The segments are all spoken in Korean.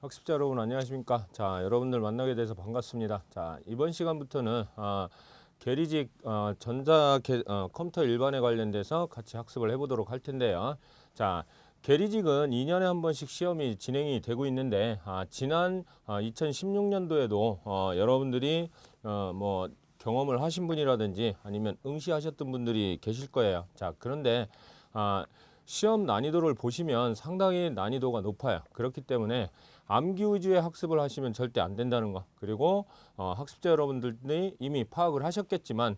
학습자 여러분 안녕하십니까? 자, 여러분들 만나게 돼서 반갑습니다. 자, 이번 시간부터는 계리직 컴퓨터 일반에 관련돼서 같이 학습을 해보도록 할 텐데요. 자, 계리직은 2년에 한 번씩 시험이 진행이 되고 있는데 지난 2016년도에도 여러분들이 뭐 경험을 하신 분이라든지 아니면 응시하셨던 분들이 계실 거예요. 자, 그런데 시험 난이도를 보시면 상당히 난이도가 높아요. 그렇기 때문에 암기 위주의 학습을 하시면 절대 안 된다는 거. 그리고 학습자 여러분들이 이미 파악을 하셨겠지만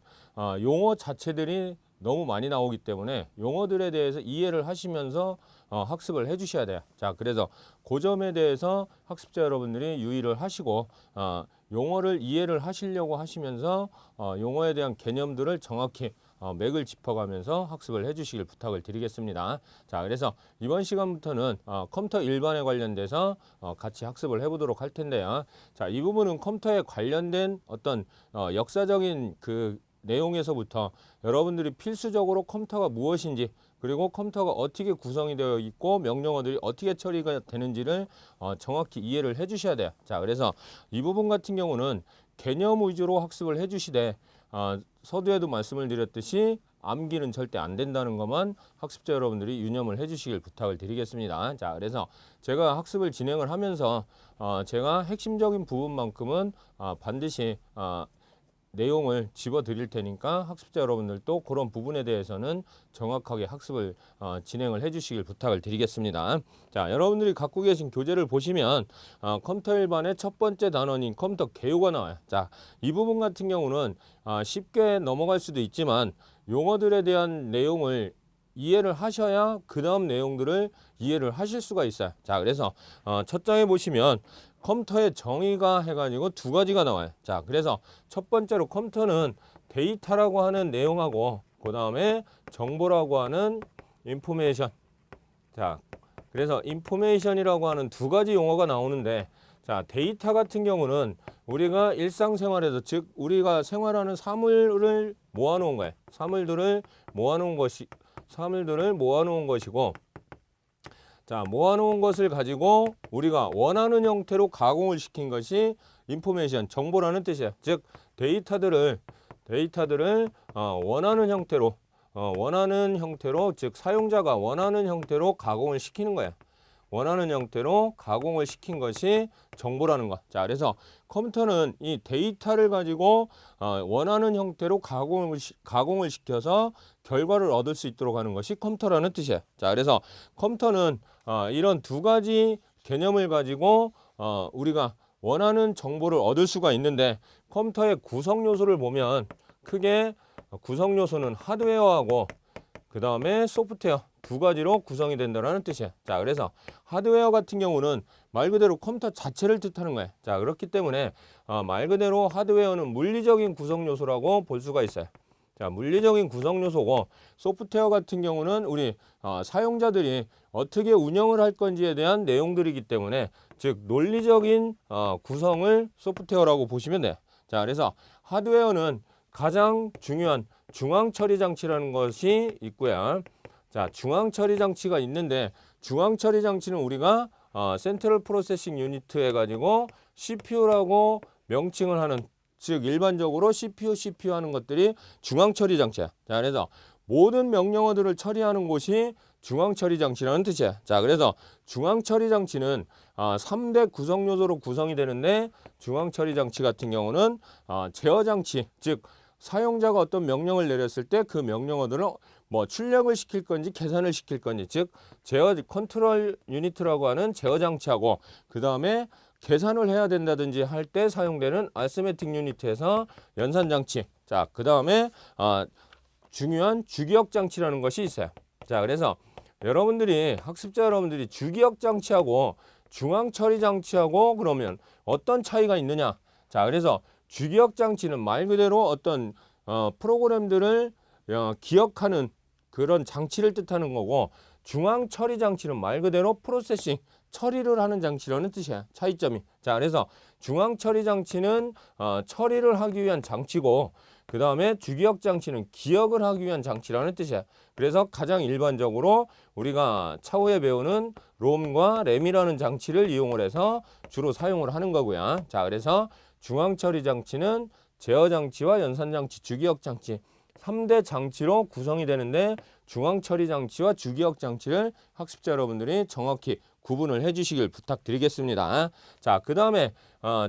용어 자체들이 너무 많이 나오기 때문에 용어들에 대해서 이해를 하시면서 학습을 해 주셔야 돼요. 자, 그래서 그 점에 대해서 학습자 여러분들이 유의를 하시고 용어를 이해를 하시려고 하시면서 용어에 대한 개념들을 정확히 맥을 짚어가면서 학습을 해주시길 부탁을 드리겠습니다. 자, 그래서 이번 시간부터는 컴퓨터 일반에 관련돼서 같이 학습을 해보도록 할 텐데요. 자, 이 부분은 컴퓨터에 관련된 어떤 역사적인 그 내용에서부터 여러분들이 필수적으로 컴퓨터가 무엇인지 그리고 컴퓨터가 어떻게 구성이 되어 있고 명령어들이 어떻게 처리가 되는지를 정확히 이해를 해 주셔야 돼요. 자, 그래서 이 부분 같은 경우는 개념 위주로 학습을 해 주시되 서두에도 말씀을 드렸듯이 암기는 절대 안 된다는 것만 학습자 여러분들이 유념을 해 주시길 부탁을 드리겠습니다. 자, 그래서 제가 학습을 진행을 하면서 제가 핵심적인 부분만큼은 반드시 내용을 집어 드릴 테니까 학습자 여러분들도 그런 부분에 대해서는 정확하게 학습을 진행을 해 주시길 부탁을 드리겠습니다. 자, 여러분들이 갖고 계신 교재를 보시면 컴퓨터 일반의 첫 번째 단원인 컴퓨터 개요가 나와요. 자, 이 부분 같은 경우는 쉽게 넘어갈 수도 있지만 용어들에 대한 내용을 이해를 하셔야 그 다음 내용들을 이해를 하실 수가 있어요. 자, 그래서 첫 장에 보시면 컴퓨터의 정의가 해가지고 두 가지가 나와요. 자, 그래서 첫 번째로 컴퓨터는 데이터라고 하는 내용하고 그 다음에 정보라고 하는 인포메이션. 자, 그래서 인포메이션이라고 하는 두 가지 용어가 나오는데, 자, 데이터 같은 경우는 우리가 일상생활에서, 즉 우리가 생활하는 사물을 모아놓은 거예요. 사물들을 모아놓은 것이고, 자, 모아놓은 것을 가지고 우리가 원하는 형태로 가공을 시킨 것이 인포메이션, 정보라는 뜻이에요. 즉 데이터들을 원하는 형태로, 즉 사용자가 원하는 형태로 가공을 시키는 거예요. 원하는 형태로 가공을 시킨 것이 정보라는 것. 자, 그래서 컴퓨터는 이 데이터를 가지고 원하는 형태로 가공을 시켜서 결과를 얻을 수 있도록 하는 것이 컴퓨터라는 뜻이에요. 자, 그래서 컴퓨터는 이런 두 가지 개념을 가지고 우리가 원하는 정보를 얻을 수가 있는데, 컴퓨터의 구성 요소를 보면 크게 구성 요소는 하드웨어하고 그 다음에 소프트웨어 두 가지로 구성이 된다는 뜻이에요. 자, 그래서 하드웨어 같은 경우는 말 그대로 컴퓨터 자체를 뜻하는 거예요. 자, 그렇기 때문에 말 그대로 하드웨어는 물리적인 구성 요소라고 볼 수가 있어요. 자, 물리적인 구성 요소고, 소프트웨어 같은 경우는 우리 사용자들이 어떻게 운영을 할 건지에 대한 내용들이기 때문에, 즉 논리적인 구성을 소프트웨어라고 보시면 돼요. 자, 그래서 하드웨어는 가장 중요한 중앙 처리 장치라는 것이 있고요. 자, 중앙 처리 장치가 있는데, 중앙 처리 장치는 우리가 센트럴 프로세싱 유니트 해가지고 CPU라고 명칭을 하는, 즉 일반적으로 CPU 하는 것들이 중앙 처리 장치야. 자, 그래서 모든 명령어들을 처리하는 곳이 중앙 처리 장치라는 뜻이야. 자, 그래서 중앙 처리 장치는 3대 구성 요소로 구성이 되는데, 중앙 처리 장치 같은 경우는 제어 장치, 즉 사용자가 어떤 명령을 내렸을 때 그 명령어들을 뭐 출력을 시킬 건지 계산을 시킬 건지, 즉 제어 컨트롤 유니트라고 하는 제어 장치하고, 그 다음에 계산을 해야 된다든지 할 때 사용되는 아스메틱 유니트에서 연산 장치. 자, 그 다음에 중요한 주기억 장치라는 것이 있어요. 자, 그래서 학습자 여러분들이 주기억 장치하고 중앙 처리 장치하고 그러면 어떤 차이가 있느냐? 자, 그래서 주기억 장치는 말 그대로 어떤 프로그램들을 기억하는 그런 장치를 뜻하는 거고, 중앙 처리 장치는 말 그대로 프로세싱, 처리를 하는 장치라는 뜻이야. 차이점이. 자, 그래서 중앙 처리 장치는 처리를 하기 위한 장치고, 그 다음에 주기억 장치는 기억을 하기 위한 장치라는 뜻이야. 그래서 가장 일반적으로 우리가 차후에 배우는 롬과 램이라는 장치를 이용을 해서 주로 사용을 하는 거고요. 자, 그래서 중앙 처리 장치는 제어 장치와 연산 장치, 주기억 장치 3대 장치로 구성이 되는데 중앙 처리 장치와 주기억 장치를 학습자 여러분들이 정확히 구분을 해 주시길 부탁드리겠습니다. 자, 그 다음에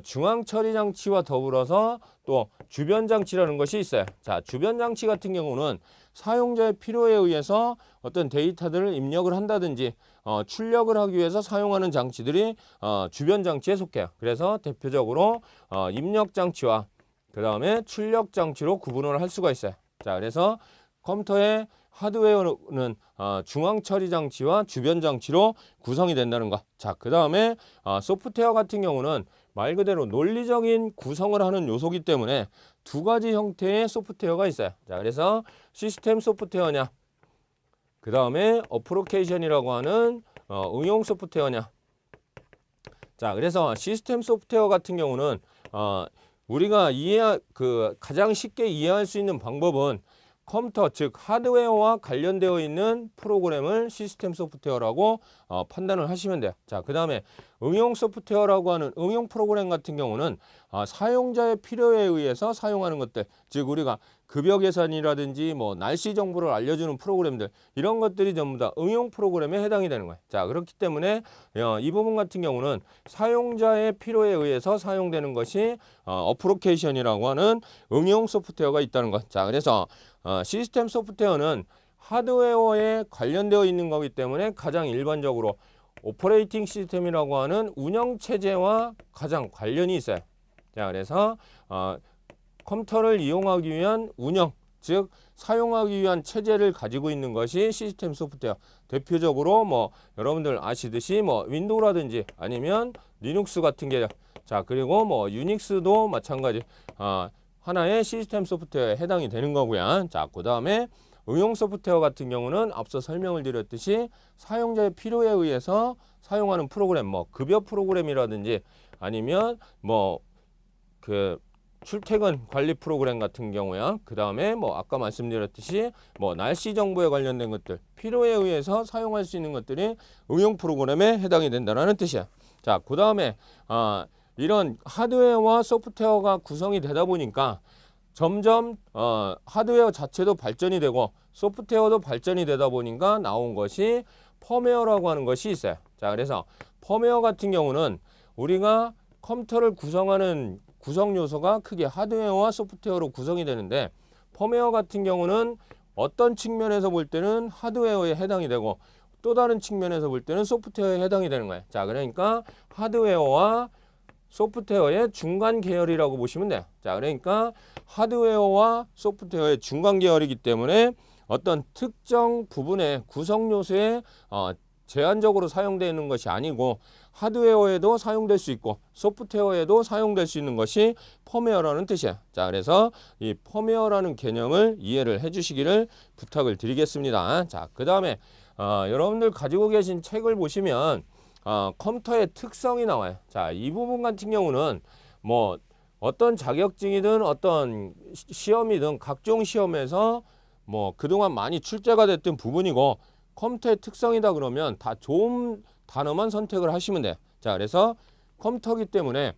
중앙 처리 장치와 더불어서 또 주변 장치라는 것이 있어요. 자, 주변 장치 같은 경우는 사용자의 필요에 의해서 어떤 데이터들을 입력을 한다든지 출력을 하기 위해서 사용하는 장치들이 주변 장치에 속해요. 그래서 대표적으로 입력 장치와 그 다음에 출력 장치로 구분을 할 수가 있어요. 자, 그래서 컴퓨터의 하드웨어는 중앙 처리 장치와 주변 장치로 구성이 된다는 거. 자, 그 다음에 소프트웨어 같은 경우는 말 그대로 논리적인 구성을 하는 요소이기 때문에 두 가지 형태의 소프트웨어가 있어요. 자, 그래서 시스템 소프트웨어냐, 그 다음에 어플리케이션이라고 하는 응용 소프트웨어냐. 자, 그래서 시스템 소프트웨어 같은 경우는 우리가 가장 쉽게 이해할 수 있는 방법은 컴퓨터, 즉 하드웨어와 관련되어 있는 프로그램을 시스템 소프트웨어라고 판단을 하시면 돼요. 자, 그 다음에 응용 소프트웨어라고 하는 응용 프로그램 같은 경우는 사용자의 필요에 의해서 사용하는 것들, 즉 우리가 급여 계산이라든지 뭐 날씨 정보를 알려주는 프로그램들, 이런 것들이 전부 다 응용 프로그램에 해당이 되는 거예요. 자, 그렇기 때문에 이 부분 같은 경우는 사용자의 필요에 의해서 사용되는 것이 어플리케이션이라고 하는 응용 소프트웨어가 있다는 것. 자, 그래서 시스템 소프트웨어는 하드웨어에 관련되어 있는 거기 때문에 가장 일반적으로 오퍼레이팅 시스템이라고 하는 운영체제와 가장 관련이 있어요. 자, 그래서 컴퓨터를 이용하기 위한 운영, 즉 사용하기 위한 체제를 가지고 있는 것이 시스템 소프트웨어. 대표적으로 뭐 여러분들 아시듯이 뭐 윈도우라든지 아니면 리눅스 같은 게, 자, 그리고 뭐 유닉스도 마찬가지 하나의 시스템 소프트웨어에 해당이 되는 거고요. 자, 그 다음에 응용 소프트웨어 같은 경우는 앞서 설명을 드렸듯이 사용자의 필요에 의해서 사용하는 프로그램, 뭐 급여 프로그램이라든지 아니면 뭐 출퇴근 관리 프로그램 같은 경우야. 그 다음에 뭐 아까 말씀드렸듯이 뭐 날씨 정보에 관련된 것들, 필요에 의해서 사용할 수 있는 것들이 응용 프로그램에 해당이 된다는 뜻이야. 자, 그 다음에 이런 하드웨어와 소프트웨어가 구성이 되다 보니까 점점 하드웨어 자체도 발전이 되고 소프트웨어도 발전이 되다 보니까 나온 것이 펌웨어라고 하는 것이 있어요. 자, 그래서 펌웨어 같은 경우는 우리가 컴퓨터를 구성하는 구성 요소가 크게 하드웨어와 소프트웨어로 구성이 되는데, 펌웨어 같은 경우는 어떤 측면에서 볼 때는 하드웨어에 해당이 되고 또 다른 측면에서 볼 때는 소프트웨어에 해당이 되는 거예요. 자, 그러니까 하드웨어와 소프트웨어의 중간 계열이라고 보시면 돼요. 자, 그러니까 하드웨어와 소프트웨어의 중간 계열이기 때문에 어떤 특정 부분의 구성 요소에 제한적으로 사용되는 것이 아니고 하드웨어에도 사용될 수 있고 소프트웨어에도 사용될 수 있는 것이 펌웨어라는 뜻이야. 자, 그래서 이 펌웨어라는 개념을 이해를 해주시기를 부탁을 드리겠습니다. 자, 그 다음에 여러분들 가지고 계신 책을 보시면 컴퓨터의 특성이 나와요. 자, 이 부분 같은 경우는 뭐 어떤 자격증이든 어떤 시험이든 각종 시험에서 뭐 그동안 많이 출제가 됐던 부분이고, 컴퓨터의 특성이다 그러면 다 좋은 단어만 선택을 하시면 돼요. 자, 그래서 컴퓨터기 때문에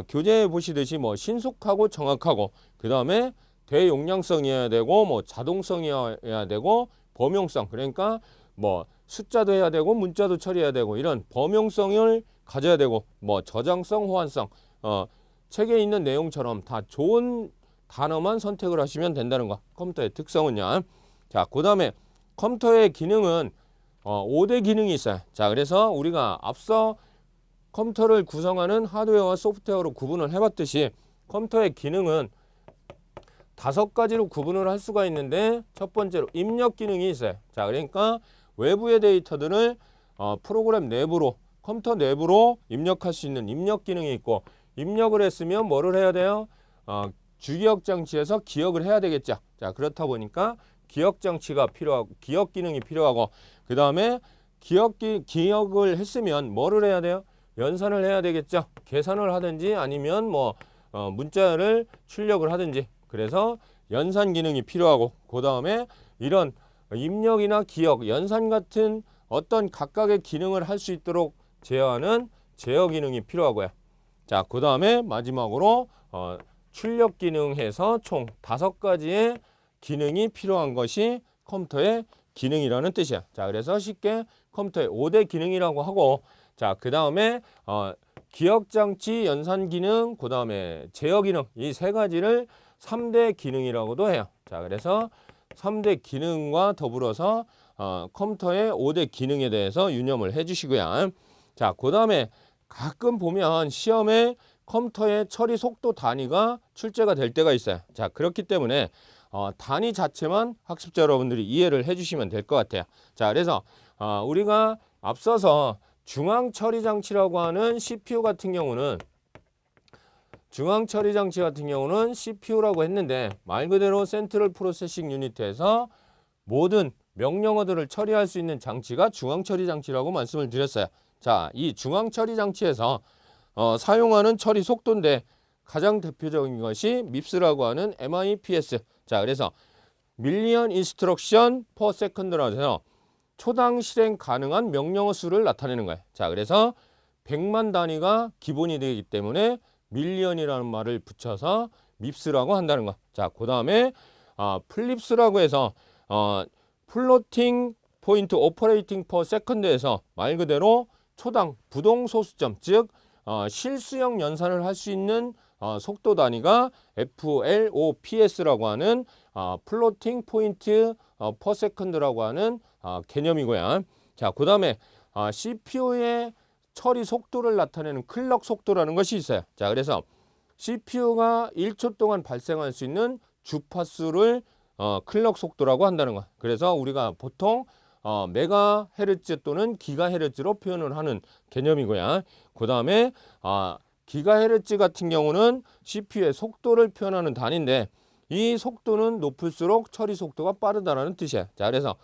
교재에 보시듯이 뭐 신속하고 정확하고, 그 다음에 대용량성이어야 되고 뭐 자동성이어야 되고 범용성, 그러니까 뭐 숫자도 해야 되고 문자도 처리해야 되고 이런 범용성을 가져야 되고, 뭐 저장성, 호환성, 책에 있는 내용처럼 다 좋은 단어만 선택을 하시면 된다는 거. 컴퓨터의 특성은요. 자, 그 다음에 컴퓨터의 기능은 5대 기능이 있어요. 자, 그래서 우리가 앞서 컴퓨터를 구성하는 하드웨어와 소프트웨어로 구분을 해봤듯이 컴퓨터의 기능은 5가지로 구분을 할 수가 있는데, 첫 번째로 입력 기능이 있어요. 자, 그러니까 외부의 데이터들을 프로그램 내부로, 컴퓨터 내부로 입력할 수 있는 입력 기능이 있고, 입력을 했으면 뭐를 해야 돼요? 주기억 장치에서 기억을 해야 되겠죠. 자, 그렇다 보니까 기억 장치가 필요하고 기억 기능이 필요하고, 그 다음에 기억을 했으면 뭐를 해야 돼요? 연산을 해야 되겠죠. 계산을 하든지 아니면 뭐 문자를 출력을 하든지, 그래서 연산 기능이 필요하고, 그 다음에 이런 입력이나 기억, 연산 같은 어떤 각각의 기능을 할 수 있도록 제어하는 제어 기능이 필요하고요. 자, 그 다음에 마지막으로 출력 기능해서 총 5가지의 기능이 필요한 것이 컴퓨터의 기능이라는 뜻이야. 자, 그래서 쉽게 컴퓨터의 5대 기능이라고 하고, 자, 그 다음에 기억장치 연산 기능, 그 다음에 제어 기능, 이 3가지를 3대 기능이라고도 해요. 자, 그래서 3대 기능과 더불어서 컴퓨터의 5대 기능에 대해서 유념을 해 주시고요. 자, 그 다음에 가끔 보면 시험에 컴퓨터의 처리 속도 단위가 출제가 될 때가 있어요. 자, 그렇기 때문에 단위 자체만 학습자 여러분들이 이해를 해 주시면 될 것 같아요. 자, 그래서 우리가 앞서서 중앙 처리 장치라고 하는 CPU 같은 경우는 CPU라고 했는데 말 그대로 센트럴 프로세싱 유니트에서 모든 명령어들을 처리할 수 있는 장치가 중앙 처리 장치라고 말씀을 드렸어요. 자, 이 중앙 처리 장치에서 사용하는 처리 속도인데 가장 대표적인 것이 MIPS라고 하는 MIPS. 자, 그래서 밀리언 인스트럭션 퍼 세컨드라고 해서 초당 실행 가능한 명령어 수를 나타내는 거예요. 자, 그래서 100만 단위가 기본이 되기 때문에 밀리언이라는 말을 붙여서 MIPS라고 한다는 거. 자, 그 다음에 플립스라고 해서 플로팅 포인트 오퍼레이팅 퍼 세컨드에서 말 그대로 초당 부동 소수점, 즉 실수형 연산을 할 수 있는 속도 단위가 FLOPS라고 하는 플로팅 포인트 퍼 세컨드라고 하는 개념이고요. 자, 그 다음에 CPU의 처리 속도를 나타내는 클럭 속도라는 것이 있어요. 자, 그래서 CPU가 1초 동안 발생할 수 있는 주파수를 클럭 속도라고 한다는 거. 그래서 우리가 보통 메가헤르츠 또는 기가헤르츠로 표현을 하는 개념이고요. 그 다음에 기가헤르츠 같은 경우는 CPU의 속도를 표현하는 단위인데 이 속도는 높을수록 처리 속도가 빠르다라는 뜻이에요. 자, 그래서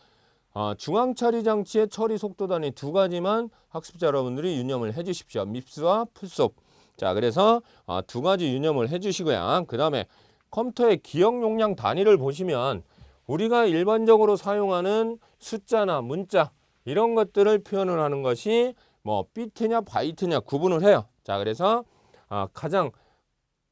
중앙 처리 장치의 처리 속도 단위 2가지만 학습자 여러분들이 유념을 해 주십시오. MIPS와 플롭. 자, 그래서 2가지 유념을 해 주시고요. 그 다음에 컴퓨터의 기억 용량 단위를 보시면 우리가 일반적으로 사용하는 숫자나 문자 이런 것들을 표현을 하는 것이 뭐 비트냐 바이트냐 구분을 해요. 자, 그래서 가장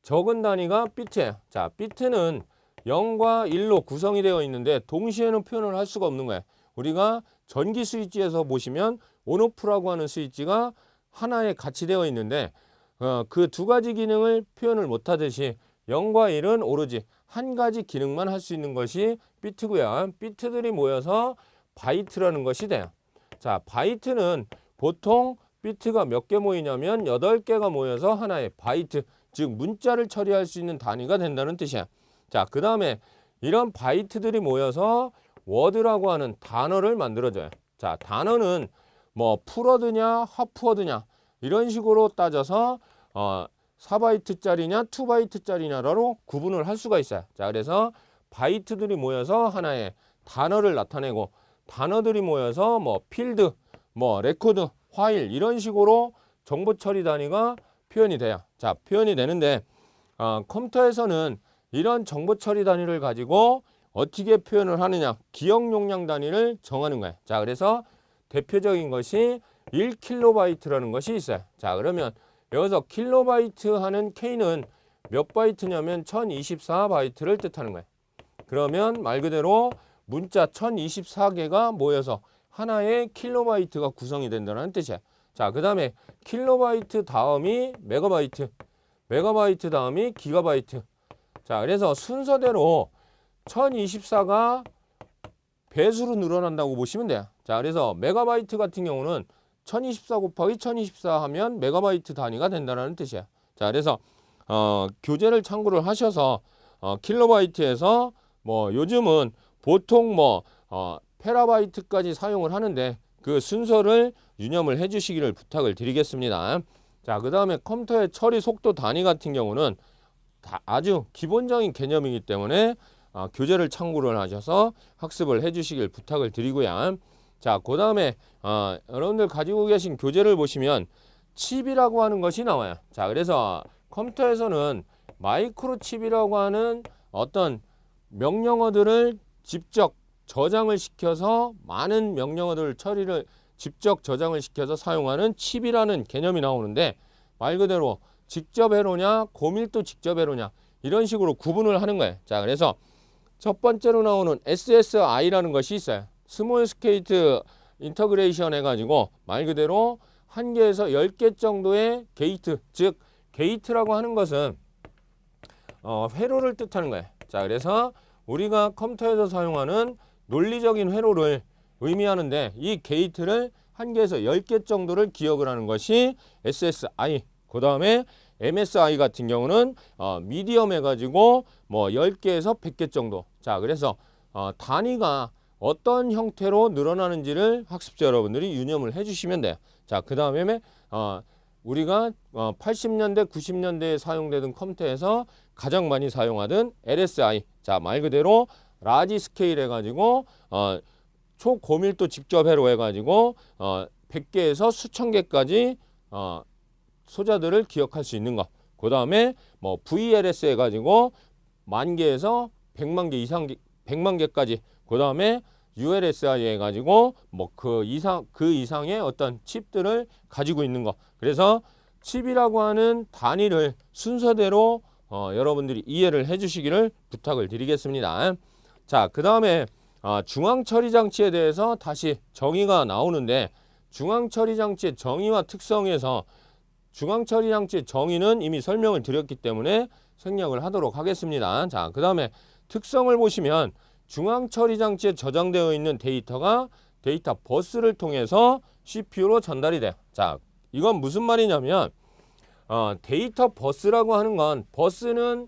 적은 단위가 비트예요. 자, 비트는 0과 1로 구성이 되어 있는데 동시에는 표현을 할 수가 없는 거예요. 우리가 전기 스위치에서 보시면 온오프라고 하는 스위치가 하나에 같이 되어 있는데 그 2가지 기능을 표현을 못하듯이 0과 1은 오로지 한 가지 기능만 할 수 있는 것이 비트고요. 비트들이 모여서 바이트라는 것이 돼요. 자, 바이트는 보통 비트가 몇 개 모이냐면 8개가 모여서 하나의 바이트, 즉 문자를 처리할 수 있는 단위가 된다는 뜻이야. 자, 그 다음에 이런 바이트들이 모여서 워드라고 하는 단어를 만들어줘요. 자, 단어는 뭐 풀워드냐 하프워드냐 이런 식으로 따져서 4바이트짜리냐 2바이트짜리냐로 구분을 할 수가 있어요. 자, 그래서 바이트들이 모여서 하나의 단어를 나타내고 단어들이 모여서 뭐 필드, 뭐 레코드, 파일 이런 식으로 정보 처리 단위가 표현이 돼요. 자, 표현이 되는데 컴퓨터에서는 이런 정보 처리 단위를 가지고 어떻게 표현을 하느냐, 기억 용량 단위를 정하는 거예요. 자, 그래서 대표적인 것이 1킬로바이트라는 것이 있어요. 자, 그러면 여기서 킬로바이트 하는 K는 몇 바이트냐면 1024바이트를 뜻하는 거예요. 그러면 말 그대로 문자 1024개가 모여서 하나의 킬로바이트가 구성이 된다는 뜻이야. 자, 그 다음에 킬로바이트 다음이 메가바이트, 메가바이트 다음이 기가바이트. 자, 그래서 순서대로 1024가 배수로 늘어난다고 보시면 돼요. 자, 그래서 메가바이트 같은 경우는 1024 곱하기 1024 하면 메가바이트 단위가 된다는 뜻이야. 자, 그래서 교재를 참고를 하셔서 킬로바이트에서 뭐 요즘은 보통 뭐 페라바이트까지 사용을 하는데 그 순서를 유념을 해 주시기를 부탁을 드리겠습니다. 자, 그 다음에 컴퓨터의 처리 속도 단위 같은 경우는 아주 기본적인 개념이기 때문에 교재를 참고를 하셔서 학습을 해 주시길 부탁을 드리고요. 자, 그 다음에 여러분들 가지고 계신 교재를 보시면 칩이라고 하는 것이 나와요. 자, 그래서 컴퓨터에서는 마이크로칩이라고 하는 어떤 명령어들을 직접 저장을 시켜서 많은 명령어들을 처리를 직접 저장을 시켜서 사용하는 칩이라는 개념이 나오는데 말 그대로 직접 회로냐 고밀도 직접 회로냐 이런 식으로 구분을 하는 거예요. 자, 그래서 첫 번째로 나오는 SSI라는 것이 있어요. 스몰 스케이트 인터그레이션 해가지고 말 그대로 1개에서 10개 정도의 게이트, 즉 게이트라고 하는 것은 회로를 뜻하는 거예요. 자, 그래서 우리가 컴퓨터에서 사용하는 논리적인 회로를 의미하는데 이 게이트를 1개에서 10개 정도를 기억을 하는 것이 SSI. 그 다음에 MSI 같은 경우는 미디엄 해가지고 뭐 10개에서 100개 정도. 자, 그래서 단위가 어떤 형태로 늘어나는지를 학습자 여러분들이 유념을 해주시면 돼요. 자, 그 다음에 우리가 80년대, 90년대에 사용되던 컴퓨터에서 가장 많이 사용하던 LSI. 자, 말 그대로 라지 스케일 해가지고 초고밀도 직접 회로 해가지고 100개에서 수천 개까지 소자들을 기억할 수 있는 거. 그 다음에 뭐 VLS 해가지고 10,000개에서 100만 개 이상, 100만 개까지. 그 다음에 ULSI 해가지고 뭐 그 이상의 어떤 칩들을 가지고 있는 거. 그래서 칩이라고 하는 단위를 순서대로 여러분들이 이해를 해주시기를 부탁을 드리겠습니다. 자, 그 다음에 중앙처리장치에 대해서 다시 정의가 나오는데 중앙처리장치의 정의와 특성에서 중앙처리장치의 정의는 이미 설명을 드렸기 때문에 생략을 하도록 하겠습니다. 자, 그 다음에 특성을 보시면 중앙처리장치에 저장되어 있는 데이터가 데이터 버스를 통해서 CPU로 전달이 돼요. 자, 이건 무슨 말이냐면 데이터 버스라고 하는 건 버스는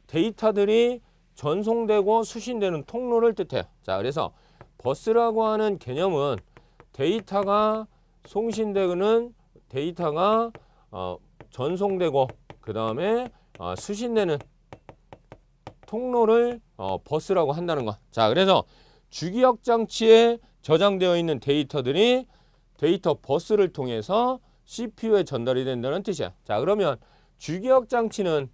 데이터들이 전송되고 수신되는 통로를 뜻해요. 자, 그래서 버스라고 하는 개념은 데이터가 송신되는 데이터가 전송되고 그 다음에 수신되는 통로를 버스라고 한다는 것. 자, 그래서 주기억 장치에 저장되어 있는 데이터들이 데이터 버스를 통해서 CPU에 전달이 된다는 뜻이야. 자, 그러면 주기억 장치는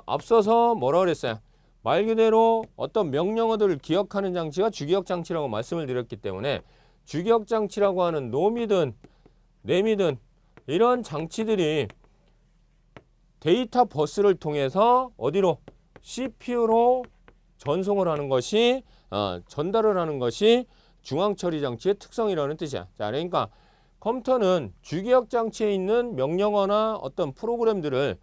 앞서서 뭐라고 그랬어요? 말 그대로 어떤 명령어들을 기억하는 장치가 주기억 장치라고 말씀을 드렸기 때문에 주기억 장치라고 하는 놈이든 램이든 이런 장치들이 데이터 버스를 통해서 어디로? CPU로 전송을 하는 것이 전달을 하는 것이 중앙처리 장치의 특성이라는 뜻이야. 자, 그러니까 컴퓨터는 주기억 장치에 있는 명령어나 어떤 프로그램들을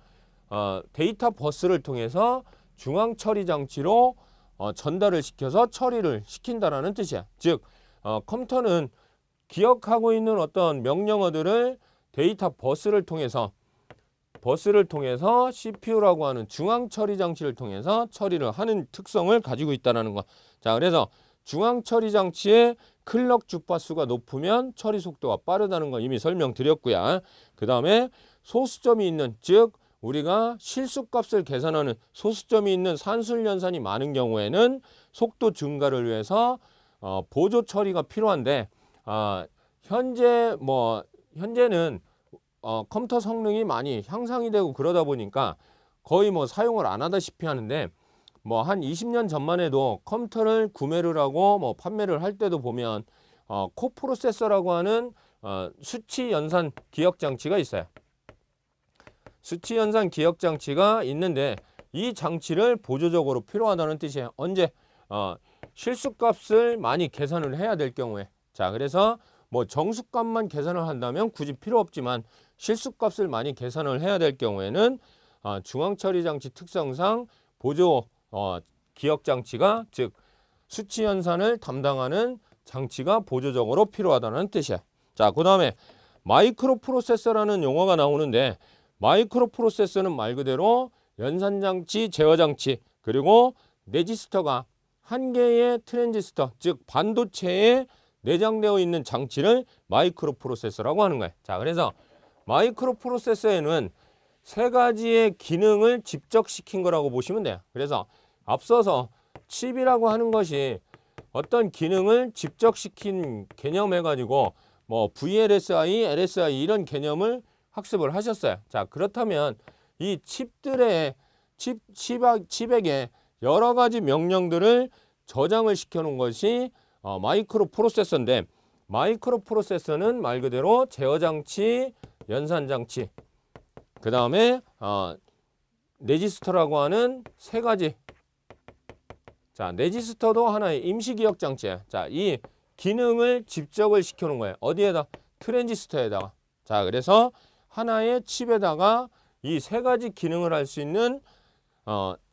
데이터 버스를 통해서 중앙처리 장치로 전달을 시켜서 처리를 시킨다라는 뜻이야. 즉 컴퓨터는 기억하고 있는 어떤 명령어들을 데이터 버스를 통해서 CPU라고 하는 중앙처리 장치를 통해서 처리를 하는 특성을 가지고 있다는 거. 자, 그래서 중앙처리 장치의 클럭 주파수가 높으면 처리 속도가 빠르다는 거 이미 설명드렸고요. 그 다음에 소수점이 있는, 즉 우리가 실수값을 계산하는 소수점이 있는 산술 연산이 많은 경우에는 속도 증가를 위해서 보조 처리가 필요한데 현재는 컴퓨터 성능이 많이 향상이 되고 그러다 보니까 거의 사용을 안 하다시피 하는데 한 20년 전만 해도 컴퓨터를 구매를 하고 판매를 할 때도 보면 코프로세서라고 하는 수치 연산 기억 장치가 있어요. 수치 연산 기억 장치가 있는데 이 장치를 보조적으로 필요하다는 뜻이에요. 언제? 실수값을 많이 계산을 해야 될 경우에. 자, 그래서 정수값만 계산을 한다면 굳이 필요 없지만 실수값을 많이 계산을 해야 될 경우에는 중앙처리 장치 특성상 보조 기억 장치가, 즉 수치 연산을 담당하는 장치가 보조적으로 필요하다는 뜻이야. 자, 그 다음에 마이크로 프로세서라는 용어가 나오는데 마이크로 프로세서는 말 그대로 연산 장치, 제어 장치, 그리고 레지스터가 한 개의 트랜지스터, 즉 반도체에 내장되어 있는 장치를 마이크로 프로세서라고 하는 거예요. 자, 그래서 마이크로 프로세서에는 세 가지의 기능을 집적시킨 거라고 보시면 돼요. 그래서 앞서서 칩이라고 하는 것이 어떤 기능을 집적시킨 개념 해가지고 VLSI, LSI 이런 개념을 학습을 하셨어요. 자, 그렇다면 이 칩에게 여러 가지 명령들을 저장을 시켜 놓은 것이 마이크로 프로세서인데 마이크로 프로세서는 말 그대로 제어 장치, 연산 장치, 그 다음에 레지스터라고 하는 세 가지. 자, 레지스터도 하나의 임시 기억 장치야. 자, 이 기능을 집적을 시켜놓은 거예요. 어디에다? 트랜지스터에다가. 자, 그래서 하나의 칩에다가 이 세 가지 기능을 할 수 있는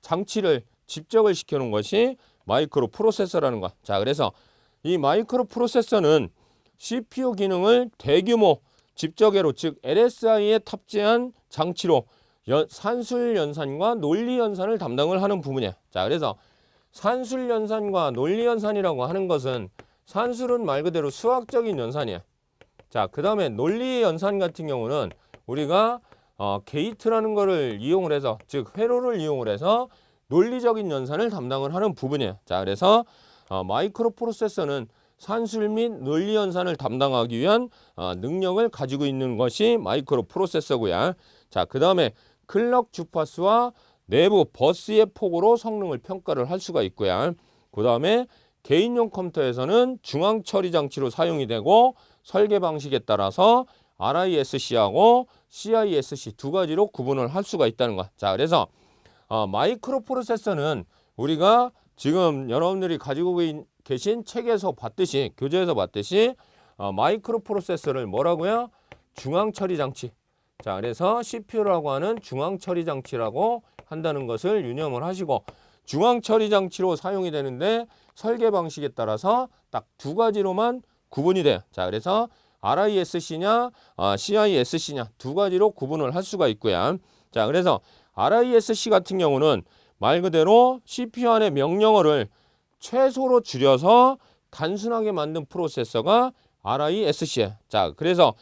장치를 집적을 시켜놓은 것이 마이크로 프로세서라는 거야. 자, 그래서 이 마이크로 프로세서는 CPU 기능을 대규모 집적회로, 즉 LSI에 탑재한 장치로 산술 연산과 논리 연산을 담당을 하는 부분이야. 자, 그래서 산술 연산과 논리 연산이라고 하는 것은, 산술은 말 그대로 수학적인 연산이야. 자, 그 다음에 논리 연산 같은 경우는 우리가 게이트라는 거를 이용을 해서, 즉 회로를 이용을 해서 논리적인 연산을 담당을 하는 부분이에요. 자, 그래서 마이크로 프로세서는 산술 및 논리 연산을 담당하기 위한 능력을 가지고 있는 것이 마이크로 프로세서고요. 자, 그 다음에 클럭 주파수와 내부 버스의 폭으로 성능을 평가를 할 수가 있고요. 그 다음에 개인용 컴퓨터에서는 중앙 처리 장치로 사용이 되고, 설계 방식에 따라서 RISC하고 CISC 두 가지로 구분을 할 수가 있다는 거. 자, 그래서 마이크로 프로세서는 우리가 지금 여러분들이 가지고 계신 책에서 봤듯이, 교재에서 봤듯이 마이크로 프로세서를 뭐라고요? 중앙 처리 장치. 자, 그래서 CPU라고 하는 중앙 처리 장치라고 한다는 것을 유념을 하시고, 중앙 처리 장치로 사용이 되는데 설계 방식에 따라서 딱 두 가지로만 구분이 돼요. 자, 그래서 RISC냐 CISC냐 두 가지로 구분을 할 수가 있고요. 자, 그래서 RISC 같은 경우는 말 그대로 CPU 안의 명령어를 최소로 줄여서 단순하게 만든 프로세서가 RISC예요. 자, 그래서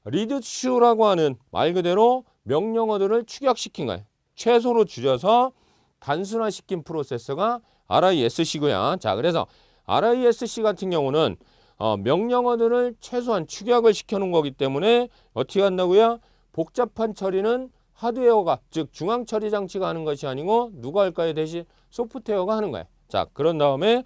리듀스라고 하는 말 그대로 명령어들을 축약시킨 거예요. 최소로 줄여서 단순화시킨 프로세서가 RISC고요. 자, 그래서 RISC 같은 경우는 명령어들을 최소한 축약을 시켜놓은 거기 때문에 어떻게 한다고요? 복잡한 처리는 하드웨어가, 즉 중앙 처리 장치가 하는 것이 아니고 누가 할까요? 대신 소프트웨어가 하는 거예요. 자, 그런 다음에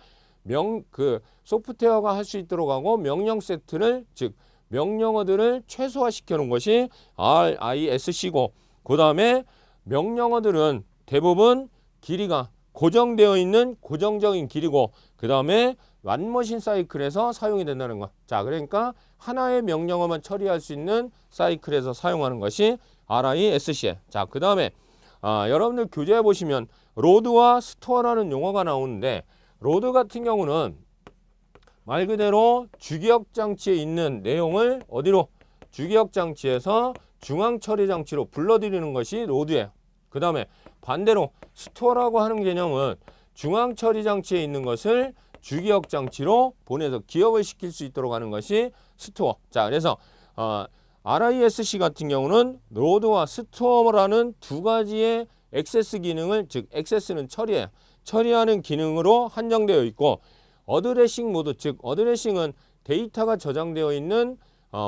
소프트웨어가 할 수 있도록 하고 명령 세트를, 즉 명령어들을 최소화시켜 놓은 것이 RISC고, 그 다음에 명령어들은 대부분 길이가 고정되어 있는 고정적인 길이고, 그 다음에 완머신 사이클에서 사용이 된다는 거. 자, 그러니까 하나의 명령어만 처리할 수 있는 사이클에서 사용하는 것이 RISC에. 자, 그 다음에 여러분들 교재에 보시면 로드와 스토어라는 용어가 나오는데, 로드 같은 경우는 말 그대로 주기억 장치에 있는 내용을 어디로? 주기억 장치에서 중앙 처리 장치로 불러들이는 것이 로드예요. 그 다음에 반대로 스토어라고 하는 개념은 중앙 처리 장치에 있는 것을 주기억 장치로 보내서 기억을 시킬 수 있도록 하는 것이 스토어. 자, 그래서 RISC 같은 경우는 로드와 스토어라는 두 가지의 액세스 기능을, 즉 액세스는 처리예요. 처리하는 기능으로 한정되어 있고, 어드레싱 모드, 즉 어드레싱은 데이터가 저장되어 있는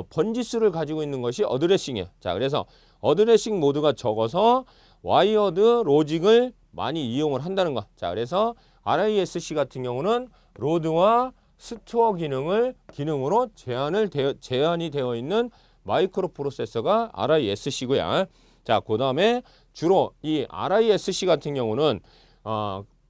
번지수를 가지고 있는 것이 어드레싱이에요. 자, 그래서 어드레싱 모드가 적어서 와이어드 로직을 많이 이용을 한다는 거. 자, 그래서 RISC 같은 경우는 로드와 스토어 기능으로 제한이 되어 있는 마이크로 프로세서가 RISC고요. 자, 그 다음에 주로 이 RISC 같은 경우는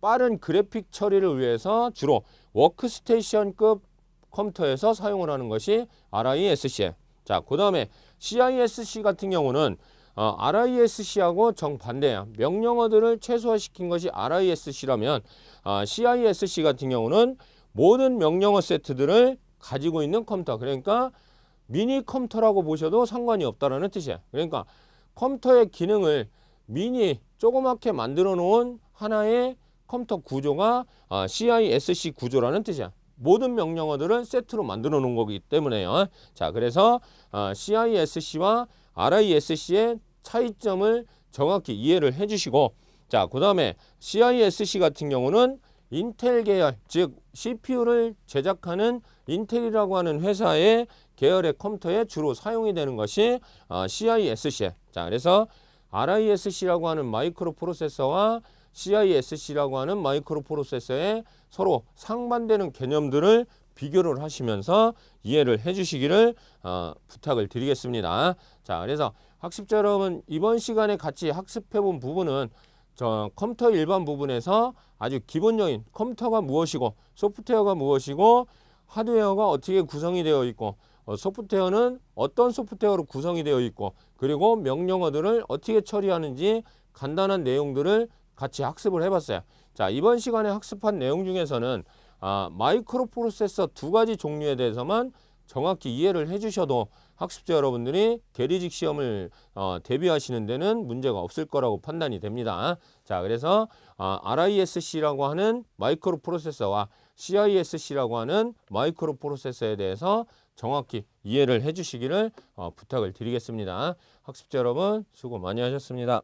빠른 그래픽 처리를 위해서 주로 워크스테이션급 컴퓨터에서 사용을 하는 것이 RISC예요. 자, 그 다음에 CISC 같은 경우는 RISC하고 정반대야. 명령어들을 최소화시킨 것이 RISC라면 CISC 같은 경우는 모든 명령어 세트들을 가지고 있는 컴퓨터, 그러니까 미니 컴퓨터라고 보셔도 상관이 없다라는 뜻이야. 그러니까 컴퓨터의 기능을 조그맣게 만들어 놓은 하나의 컴퓨터 구조가 CISC 구조라는 뜻이야. 모든 명령어들을 세트로 만들어 놓은 거기 때문에요. 자, 그래서 CISC와 RISC의 차이점을 정확히 이해를 해주시고, 자, 그 다음에 CISC 같은 경우는 인텔 계열, 즉 CPU를 제작하는 인텔이라고 하는 회사의 계열의 컴퓨터에 주로 사용이 되는 것이 CISC예요. 자, 그래서 RISC라고 하는 마이크로 프로세서와 CISC라고 하는 마이크로 프로세서의 서로 상반되는 개념들을 비교를 하시면서 이해를 해 주시기를 부탁을 드리겠습니다. 자, 그래서 학습자 여러분, 이번 시간에 같이 학습해 본 부분은 저 컴퓨터 일반 부분에서 아주 기본적인 컴퓨터가 무엇이고 소프트웨어가 무엇이고 하드웨어가 어떻게 구성이 되어 있고 소프트웨어는 어떤 소프트웨어로 구성이 되어 있고 그리고 명령어들을 어떻게 처리하는지 간단한 내용들을 같이 학습을 해봤어요. 자, 이번 시간에 학습한 내용 중에서는 마이크로 프로세서 두 가지 종류에 대해서만 정확히 이해를 해주셔도 학습자 여러분들이 계리직 시험을 대비하시는 데는 문제가 없을 거라고 판단이 됩니다. 자, 그래서 RISC라고 하는 마이크로 프로세서와 CISC라고 하는 마이크로 프로세서에 대해서 정확히 이해를 해주시기를 부탁을 드리겠습니다. 학습자 여러분 수고 많이 하셨습니다.